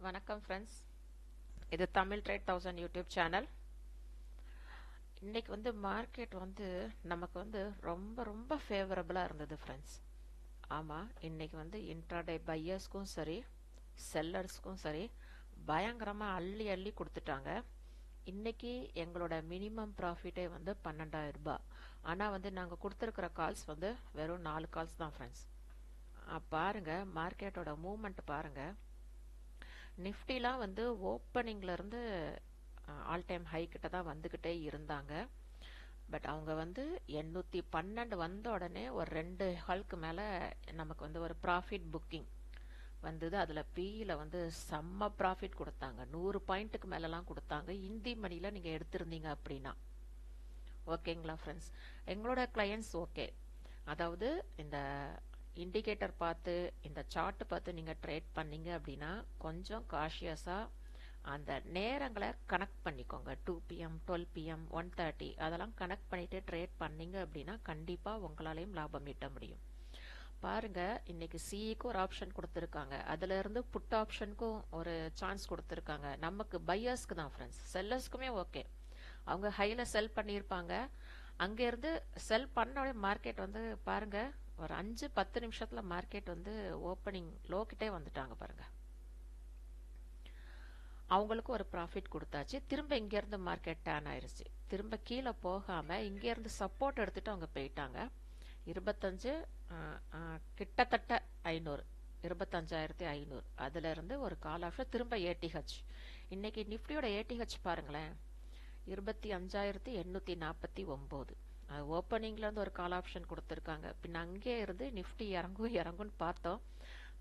வணக்கம் ஃப்ரெண்ட்ஸ், இது Tamil trade 1000 YouTube channel. இன்னைக்கு மார்க்கெட் நமக்கு ரொம்ப ரொம்ப ஃபேவரபிளாக இருந்தது ஃப்ரெண்ட்ஸ். ஆமாம், இன்னைக்கு இன்ட்ராடே பையர்ஸ்க்கும் சரி செல்லர்ஸ்க்கும் சரி பயங்கரமாக அள்ளி அள்ளி கொடுத்துட்டாங்க. இன்னைக்கு எங்களோட மினிமம் ப்ராஃபிட்டே 12,000 ரூபாய். ஆனால் நாங்கள் கொடுத்துருக்கிற கால்ஸ் வெறும் 4 கால்ஸ் தான் ஃப்ரெண்ட்ஸ். பாருங்க மார்க்கெட்டோட மூவ்மெண்ட் பாருங்க. நிஃப்டிலாம் ஓப்பனிங்ல இருந்து ஆல் டைம் ஹை கிட்ட தான் வந்துக்கிட்டே இருந்தாங்க. பட் அவங்க 812 வந்த உடனே ஒரு 2 ஹாலுக்கு மேலே நமக்கு ஒரு ப்ராஃபிட் புக்கிங் வந்தது. அதில் பியில் செம்ம ப்ராஃபிட் கொடுத்தாங்க. 100 பாயிண்ட்டுக்கு மேலெலாம் கொடுத்தாங்க. இந்தி மணியில் நீங்கள் எடுத்திருந்தீங்க அப்படின்னா ஓகேங்களா ஃப்ரெண்ட்ஸ். எங்களோட கிளையன்ஸ் ஓகே, அதாவது இந்த இண்டிகேட்டர் பார்த்து இந்த சார்ட் பார்த்து நீங்கள் ட்ரேட் பண்ணீங்க அப்படின்னா கொஞ்சம் காஷியஸாக அந்த நேரங்களை கனெக்ட் பண்ணிக்கோங்க. 2 PM 12 PM 1:30 அதெல்லாம் கனெக்ட் பண்ணிட்டு ட்ரேட் பண்ணீங்க அப்படின்னா கண்டிப்பாக உங்களாலையும் லாபம் ஈட்ட முடியும். பாருங்க, இன்னைக்கு சிஇக்கு ஒரு ஆப்ஷன் கொடுத்துருக்காங்க, அதுல இருந்து புட் ஆப்ஷனுக்கும் ஒரு சான்ஸ் கொடுத்துருக்காங்க. நமக்கு பையர்ஸ்க்கு தான் ஃப்ரெண்ட்ஸ், செல்லர்ஸ்க்குமே ஓகே. அவங்க ஹைல செல் பண்ணியிருப்பாங்க, அங்கேருந்து செல் பண்ண மார்க்கெட் பாருங்க ஒரு 5-10 நிமிஷத்துல மார்க்கெட் ஓப்பனிங் லோ கிட்டே வந்துட்டாங்க பாருங்க. அவங்களுக்கு ஒரு ப்ராஃபிட் கொடுத்தாச்சு. திரும்ப இங்கேருந்து மார்க்கெட் டேன் ஆயிருச்சு. திரும்ப கீழே போகாம இங்கேருந்து சப்போர்ட் எடுத்துட்டு அவங்க போயிட்டாங்க. 25 கிட்டத்தட்ட 500 25,500 அதுல இருந்து ஒரு கால் ஆப்ஷன் திரும்ப ஏடிஹெச். இன்னைக்கு நிஃப்டியோட ஏடிஹெச் பாருங்களேன், 25,849. ஓப்பனிங்ல இருந்து ஒரு கால் ஆப்ஷன் கொடுத்துருக்காங்க. பின்ன அங்கே இருந்து நிஃப்டி இறங்கும்னு பார்த்தோம்.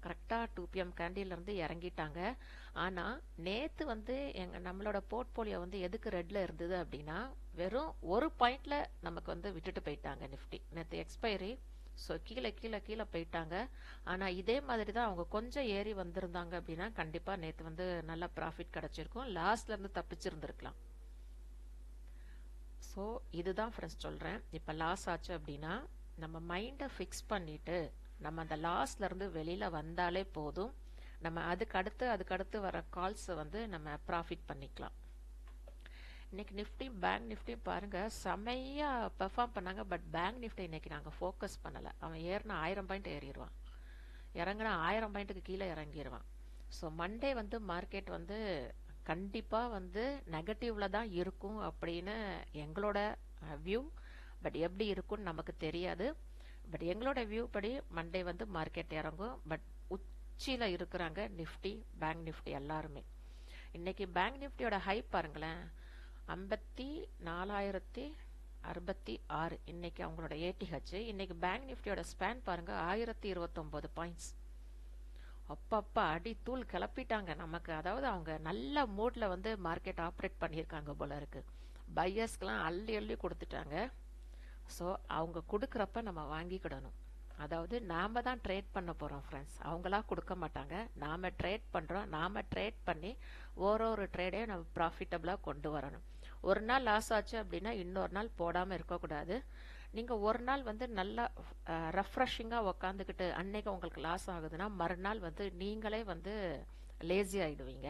கரெக்டாக 2 PM கேண்டில் இருந்து இறங்கிட்டாங்க. ஆனால் நேற்று நம்மளோட போர்ட்போலியோ எதுக்கு ரெட்ல இருந்தது அப்படின்னா வெறும் ஒரு பாயிண்ட்ல நமக்கு விட்டுட்டு போயிட்டாங்க நிஃப்டி. நேற்று எக்ஸ்பைரி, ஸோ கீழே கீழே கீழே போயிட்டாங்க. ஆனால் இதே மாதிரி தான் அவங்க கொஞ்சம் ஏறி வந்திருந்தாங்க அப்படின்னா கண்டிப்பாக நேற்று நல்ல ப்ராஃபிட் கிடைச்சிருக்கும், லாஸ்ட்ல இருந்து தப்பிச்சிருந்துருக்கலாம். ஸோ இதுதான் ஃப்ரெண்ட்ஸ் சொல்கிறேன். இப்போ லாஸ் ஆச்சு அப்படின்னா நம்ம மைண்டை ஃபிக்ஸ் பண்ணிவிட்டு நம்ம அந்த லாஸ்ல இருந்து வெளியில் வந்தாலே போதும். நம்ம அதுக்கடுத்து வர கால்ஸை நம்ம ப்ராஃபிட் பண்ணிக்கலாம். இன்னைக்கு நிஃப்டி பேங்க் நிஃப்டி பாருங்க செமையாக பெர்ஃபார்ம் பண்ணாங்க. பட் பேங்க் நிஃப்டி இன்னைக்கு நாங்கள் ஃபோக்கஸ் பண்ணலை. அவன் ஏறினா 1000 பாயிண்ட் ஏறிடுவான், இறங்கினா 1000 பாயிண்ட்டுக்கு கீழே இறங்கிடுவான். ஸோ மண்டே மார்க்கெட் கண்டிப்பாக நெகட்டிவ்ல தான் இருக்கும் அப்படின்னு எங்களோட வியூ. பட் எப்படி இருக்கும்னு நமக்கு தெரியாது. பட் எங்களோட வியூ படி மண்டே மார்க்கெட் இறங்கும். பட் உச்சியில் இருக்கிறாங்க நிஃப்டி பேங்க் நிஃப்டி எல்லாருமே. இன்னைக்கு பேங்க் நிஃப்டியோட ஹை பாருங்களேன், 54,066 இன்னைக்கு அவங்களோட ஏடிஹெச். இன்னைக்கு பேங்க் நிஃப்டியோட ஸ்பேன் பாருங்க 1029 பாயிண்ட்ஸ். அப்பப்பா அடி தூள் கிளப்பிட்டாங்க நமக்கு. அதாவது அவங்க நல்ல மூட்ல மார்க்கெட் ஆப்ரேட் பண்ணியிருக்காங்க போல இருக்கு. பையர்ஸ்க்கெல்லாம் அள்ளி அள்ளி கொடுத்துட்டாங்க. ஸோ அவங்க கொடுக்குறப்ப நம்ம வாங்கிக்கிடணும். அதாவது நாம தான் ட்ரேட் பண்ண போறோம் ஃப்ரெண்ட்ஸ், அவங்களா கொடுக்க மாட்டாங்க. நாம ட்ரேட் பண்றோம், நாம ட்ரேட் பண்ணி ஒரு ட்ரேடையும் நம்ம ப்ராஃபிட்டபிளா கொண்டு வரணும். ஒரு நாள் லாஸ் ஆச்சு அப்படின்னா இன்னொரு நாள் போடாம இருக்கக்கூடாது. நீங்க ஒரு நாள் நல்லா ரெஃப்ரெஷிங்கா உக்காந்துக்கிட்டு அன்னைக்கு உங்களுக்கு லாஸ் ஆகுதுன்னா மறுநாள் நீங்களே லேசி ஆயிடுவீங்க.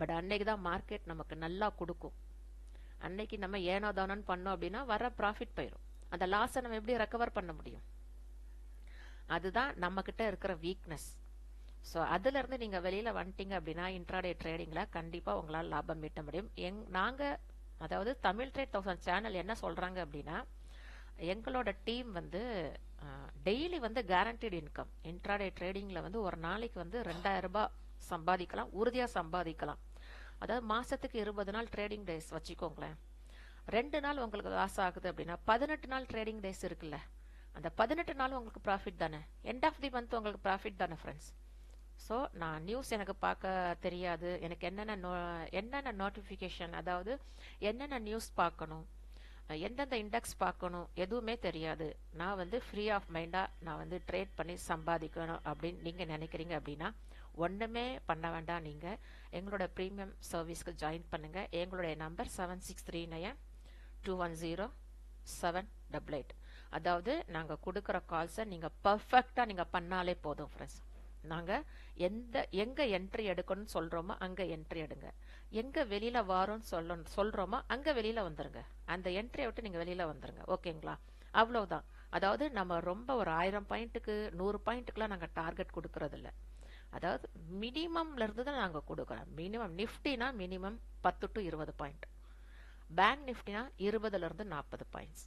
பட் அன்னைக்கு தான் மார்க்கெட் நமக்கு நல்லா கொடுக்கும். அன்னைக்கு நம்ம ஏனோ தானோன்னு பண்ணோம் அப்படின்னா வர ப்ராஃபிட் போயிடும். அந்த லாஸை நம்ம எப்படி ரெக்கவர் பண்ண முடியும்? அதுதான் நம்ம கிட்ட இருக்கிற வீக்னஸ். ஸோ அதுல இருந்து நீங்க வெளியில வந்துட்டீங்க அப்படின்னா இன்ட்ராடே ட்ரேடிங்ல கண்டிப்பா உங்களால் லாபம் ஈட்ட முடியும். நாங்க அதாவது தமிழ் ட்ரேட் 1000 சேனல் என்ன சொல்றாங்க அப்படின்னா, எங்களோட team daily guaranteed income intraday ட்ரேடிங்ல ஒரு நாளைக்கு 2,000 ரூபாய் சம்பாதிக்கலாம், உறுதியா சம்பாதிக்கலாம். அதாவது மாசத்துக்கு 20 நாள் ட்ரேடிங் டேஸ் வச்சுக்கோங்களேன். 2 நாள் உங்களுக்கு லாஸ் ஆகுது அப்படின்னா 18 நாள் ட்ரேடிங் டேஸ் இருக்குல்ல, அந்த 18 நாள் உங்களுக்கு ப்ராஃபிட் தானே. எண்ட் ஆஃப் தி மந்த் உங்களுக்கு ப்ராஃபிட் தானே ஃப்ரெண்ட்ஸ். ஸோ நான் நியூஸ் எனக்கு பார்க்க தெரியாது, எனக்கு என்னென்ன நோட்டிஃபிகேஷன், அதாவது என்னென்ன நியூஸ் பார்க்கணும், எந்தெந்த இண்டெக்ஸ் பார்க்கணும் எதுவுமே தெரியாது. நான் ஃப்ரீ ஆஃப் மைண்டா நான் ட்ரேட் பண்ணி சம்பாதிக்கணும் அப்படின்னு நீங்க நினைக்கிறீங்க அப்படின்னா ஒண்ணுமே பண்ண வேண்டாம். நீங்க எங்களோட ப்ரீமியம் சர்வீஸ்க்கு ஜாயின் பண்ணுங்க. எங்களுடைய நம்பர் 7639210788. அதாவது நாங்க கொடுக்குற கால்ஸை நீங்க பர்ஃபெக்டா நீங்க பண்ணாலே போதும் ஃப்ரெண்ட்ஸ். நாங்கள் எங்கே என்ட்ரி எடுக்கணும்னு சொல்கிறோமோ அங்கே என்ட்ரி எடுங்க. எங்கே வெளியில் வரோன்னு சொல்கிறோமோ அங்கே வெளியில் வந்துடுங்க. அந்த என்ட்ரியை விட்டு நீங்கள் வெளியில் வந்துடுங்க. ஓகேங்களா? அவ்வளோதான். அதாவது நம்ம ரொம்ப ஒரு 1000 பாயிண்ட்டுக்கு 100 பாயிண்ட்டுக்குலாம் நாங்கள் டார்கெட் கொடுக்கறதில்ல. அதாவது மினிமம்ல இருந்து தான் நாங்கள் கொடுக்குறோம். மினிமம் நிஃப்டினா மினிமம் 10 to 20 பாயிண்ட், பேங்க் நிஃப்டினா 20லேருந்து 40 பாயிண்ட்ஸ்,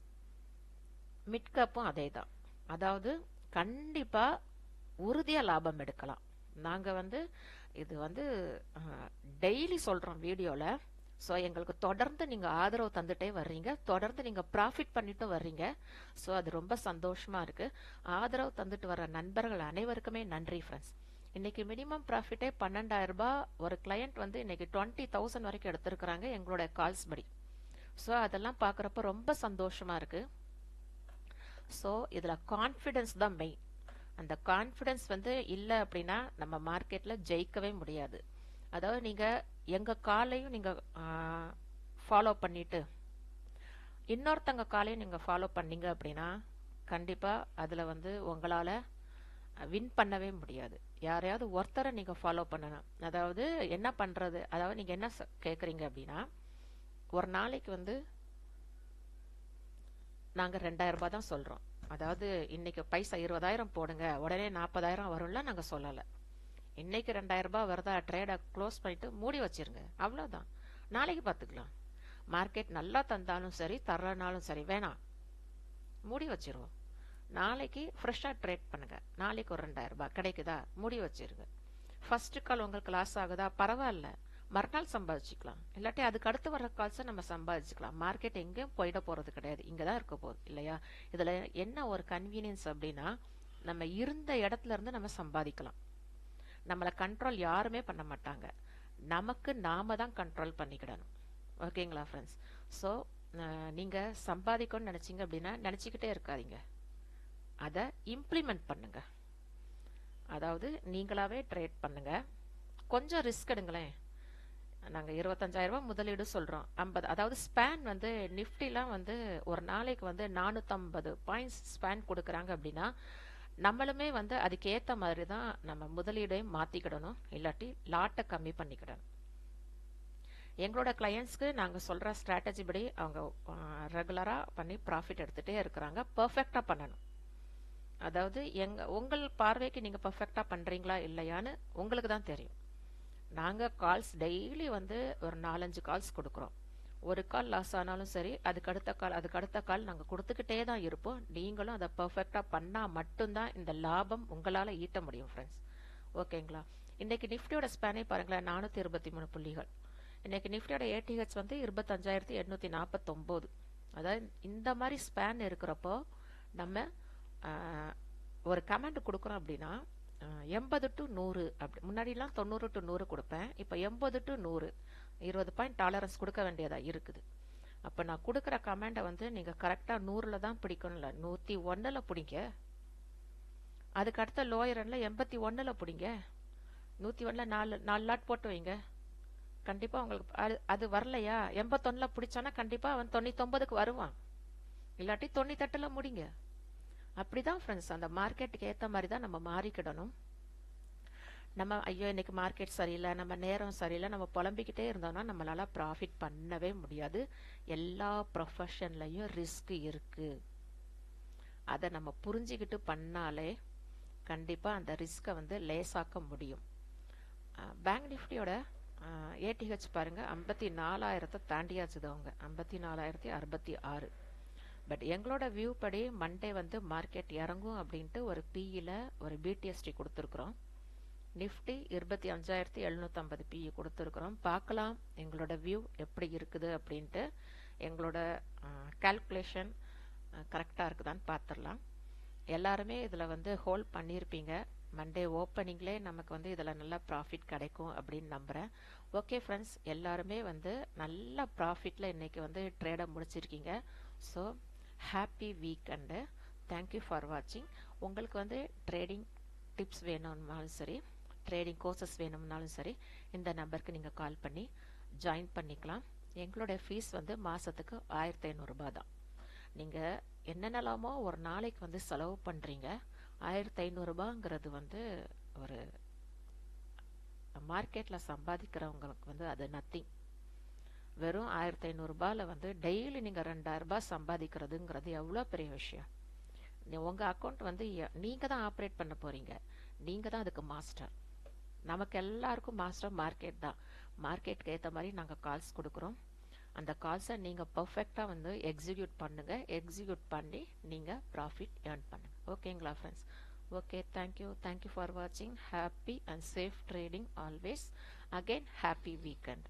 மிட் கேப்பும் அதே தான். அதாவது கண்டிப்பாக உறுதியாக லாபம் எடுக்கலாம். நாங்கள் இது டெய்லி சொல்கிறோம் வீடியோவில். ஸோ எங்களுக்கு தொடர்ந்து நீங்கள் ஆதரவு தந்துட்டே வர்றீங்க, தொடர்ந்து நீங்கள் ப்ராஃபிட் பண்ணிட்டு வர்றீங்க. ஸோ அது ரொம்ப சந்தோஷமாக இருக்குது. ஆதரவு தந்துட்டு வர நண்பர்கள் அனைவருக்குமே நன்றி ஃப்ரெண்ட்ஸ். இன்னைக்கு மினிமம் ப்ராஃபிட்டே 12,000 ரூபாய். ஒரு கிளையண்ட் இன்னைக்கு 20,000 வரைக்கும் எடுத்திருக்கிறாங்க எங்களோட கால்ஸ் படி. ஸோ அதெல்லாம் பார்க்குறப்ப ரொம்ப சந்தோஷமாக இருக்குது. ஸோ இதில் கான்ஃபிடென்ஸ் தான் மெயின். அந்த கான்ஃபிடென்ஸ் இல்லை அப்படின்னா நம்ம மார்க்கெட்டில் ஜெயிக்கவே முடியாது. அதாவது நீங்கள் எங்கள் காலையும் நீங்கள் ஃபாலோ பண்ணிட்டு இன்னொருத்தங்க காலையும் நீங்கள் ஃபாலோ பண்ணீங்க அப்படின்னா கண்டிப்பாக அதில் உங்களால் வின் பண்ணவே முடியாது. யாரையாவது ஒருத்தரை நீங்கள் ஃபாலோ பண்ணணும். அதாவது என்ன பண்ணுறது, அதாவது நீங்கள் என்ன கேட்குறீங்க அப்படின்னா, ஒரு நாளைக்கு நாங்கள் 2000 ரூபாய் தான் சொல்கிறோம். அதாவது இன்னைக்கு பைசா 20,000 போடுங்க உடனே 40,000 வரும்ல நாங்கள் சொல்லலை. இன்னைக்கு 2000 ரூபாய் வருதா, ட்ரேடை க்ளோஸ் பண்ணிட்டு மூடி வச்சிருங்க, அவ்வளோதான். நாளைக்கு பார்த்துக்கலாம். மார்க்கெட் நல்லா தந்தாலும் சரி தரனாலும் சரி வேணாம், மூடி வச்சிருவோம். நாளைக்கு ஃப்ரெஷ்ஷாக ட்ரேட் பண்ணுங்க. நாளைக்கு ஒரு 2000 ரூபாய் கிடைக்குதா, மூடி வச்சிருங்க. ஃபர்ஸ்ட் கால் உங்களுக்கு லாஸ் ஆகுதா, பரவாயில்ல, மறுநாள் சம்பாதிச்சுக்கலாம். இல்லாட்டி அதுக்கு அடுத்து வர கால்ஸை நம்ம சம்பாதிச்சுக்கலாம். மார்க்கெட் எங்கேயும் போயிட போகிறது கிடையாது, இங்கே தான் இருக்க போகுது இல்லையா? இதில் என்ன ஒரு கன்வீனியன்ஸ் அப்படின்னா, நம்ம இருந்த இடத்துல இருந்து நம்ம சம்பாதிக்கலாம். நம்மளை கண்ட்ரோல் யாருமே பண்ண மாட்டாங்க, நமக்கு நாம தான் கண்ட்ரோல் பண்ணிக்கிடணும். ஓகேங்களா ஃப்ரெண்ட்ஸ்? ஸோ நீங்கள் சம்பாதிக்கணும்னு நினச்சிங்க அப்படின்னா நினச்சிக்கிட்டே இருக்காதீங்க, அதை இம்ப்ளிமெண்ட் பண்ணுங்க. அதாவது நீங்களாவே ட்ரேட் பண்ணுங்க, கொஞ்சம் ரிஸ்க் எடுங்களேன். நாங்கள் 25,000 ரூபாய் முதலீடு சொல்கிறோம். 50, அதாவது ஸ்பேன் நிஃப்டிலாம் ஒரு நாளைக்கு 450 பாயிண்ட்ஸ் ஸ்பேன் கொடுக்குறாங்க அப்படின்னா நம்மளுமே அதுக்கு ஏற்ற மாதிரி தான் நம்ம முதலீடையும் மாற்றிக்கிடணும், இல்லாட்டி லாட்டை கம்மி பண்ணிக்கிடணும். எங்களோட கிளையண்ட்ஸ்க்கு நாங்கள் சொல்கிற ஸ்ட்ராட்டஜி படி அவங்க ரெகுலராக பண்ணி ப்ராஃபிட் எடுத்துகிட்டே இருக்கிறாங்க. பர்ஃபெக்டாக பண்ணணும். அதாவது உங்கள் பார்வைக்கு நீங்கள் பர்ஃபெக்டாக பண்ணுறீங்களா இல்லையான்னு உங்களுக்கு தான் தெரியும். நாங்கள் கால்ஸ் டெய்லி ஒரு 4-5 கால்ஸ் கொடுக்குறோம். ஒரு கால் லாஸ் ஆனாலும் சரி அதுக்கு அடுத்த கால் நாங்கள் கொடுத்துக்கிட்டே தான் இருப்போம். நீங்களும் அதை பர்ஃபெக்டாக பண்ணால் மட்டும்தான் இந்த லாபம் உங்களால் ஈட்ட முடியும் ஃப்ரெண்ட்ஸ். ஓகேங்களா? இன்னைக்கு நிஃப்டியோட ஸ்பேனே பாருங்களேன், 423 புள்ளிகள். இன்னைக்கு நிஃப்டியோட ஏடிஹெச் 25,849. அதாவது இந்த மாதிரி ஸ்பேன் இருக்கிறப்போ நம்ம ஒரு கமெண்ட் கொடுக்குறோம் அப்படின்னா 80 to 100 அப்படி. முன்னாடிலாம் 90 to 100 கொடுப்பேன், இப்போ 80 to 100, 20 பாயிண்ட் டாலரன்ஸ் கொடுக்க வேண்டியதா இருக்குது. அப்போ நான் கொடுக்குற கமெண்டை நீங்கள் கரெக்டாக 100ல் தான் பிடிக்கணும்ல, 101ல் பிடிங்க. அதுக்கு அடுத்த லோயர் எண்ணில் 81ல் பிடிங்க. 101ல் 4 லாட் போட்டு வைங்க. கண்டிப்பாக உங்களுக்கு அது வரலையா, 81ல் பிடிச்சானா கண்டிப்பாக அவன் 99க்கு வருவான், இல்லாட்டி 98ல் முடிங்க. அப்படிதான் ஃப்ரெண்ட்ஸ், அந்த மார்க்கெட்டுக்கு ஏற்ற மாதிரி தான் நம்ம மாறிக்கிடணும். நம்ம ஐயோ இன்னைக்கு மார்க்கெட் சரியில்லை, நம்ம நேரம் சரியில்லை, நம்ம புலம்பிக்கிட்டே இருந்தோம்னா நம்மளால ப்ராஃபிட் பண்ணவே முடியாது. எல்லா ப்ரொஃபஷன்லையும் ரிஸ்க் இருக்கு. அதை நம்ம புரிஞ்சுக்கிட்டு பண்ணாலே கண்டிப்பாக அந்த ரிஸ்கை லேசாக்க முடியும். பேங்க் நிஃப்டியோட ஏடிஹெச் பாருங்க 54,000 தாண்டியாச்சுது. அவங்க 54,066. பட் எங்களோட வியூ படி மண்டே மார்க்கெட் இறங்கும் அப்படின்ட்டு ஒரு பிஇல ஒரு பிடிஎஸ்டி கொடுத்துருக்குறோம். நிஃப்டி 25,750 பிஇ கொடுத்துருக்குறோம். பார்க்கலாம் எங்களோட வியூ எப்படி இருக்குது அப்படின்ட்டு. எங்களோட கால்குலேஷன் கரெக்டாக இருக்குதான்னு பார்த்துடலாம். எல்லாருமே இதில் ஹோல்ட் பண்ணியிருப்பீங்க. மண்டே ஓப்பனிங்லே நமக்கு இதில் நல்லா ப்ராஃபிட் கிடைக்கும் அப்படின்னு நம்புகிறேன். ஓகே ஃப்ரெண்ட்ஸ், எல்லாருமே நல்ல ப்ராஃபிட்டில் இன்றைக்கி ட்ரேடை முடிச்சிருக்கீங்க. So happy weekend. Thank you for வாட்சிங். உங்களுக்கு ட்ரேடிங் டிப்ஸ் வேணும்னாலும் சரி, ட்ரேடிங் கோர்சஸ் வேணும்னாலும் சரி, இந்த நம்பருக்கு நீங்கள் கால் பண்ணி ஜாயின் பண்ணிக்கலாம். எங்களுடைய ஃபீஸ் மாதத்துக்கு 1,500 ரூபாய் தான். நீங்கள் என்னென்னலாமோ ஒரு நாளைக்கு செலவு பண்ணுறீங்க. 1,500 ரூபாங்கிறது ஒரு மார்க்கெட்டில் சம்பாதிக்கிறவங்களுக்கு வந்து அது நத்திங். வெறும் 1500 வந்து டெய்லி நீங்கள் 2000 சம்பாதிக்கிறதுங்கிறது எவ்வளோ பெரிய விஷயம். உங்கள் அக்கௌண்ட் வந்து நீங்கள் தான் ஆப்ரேட் பண்ண போகிறீங்க. நீங்கள் தான் அதுக்கு மாஸ்டர். நமக்கு எல்லாருக்கும் மாஸ்டர் மார்க்கெட் தான். மார்க்கெட்டுக்கு ஏற்ற மாதிரி நாங்கள் கால்ஸ் கொடுக்குறோம். அந்த கால்ஸை நீங்கள் பர்ஃபெக்டாக வந்து எக்ஸிக்யூட் பண்ணுங்கள். எக்ஸிக்யூட் பண்ணி நீங்கள் ப்ராஃபிட் ஏர்ன் பண்ணுங்கள். ஓகேங்களா ஃப்ரெண்ட்ஸ்? ஓகே, தேங்க்யூ ஃபார் வாட்சிங். Happy and safe trading always. Again happy weekend.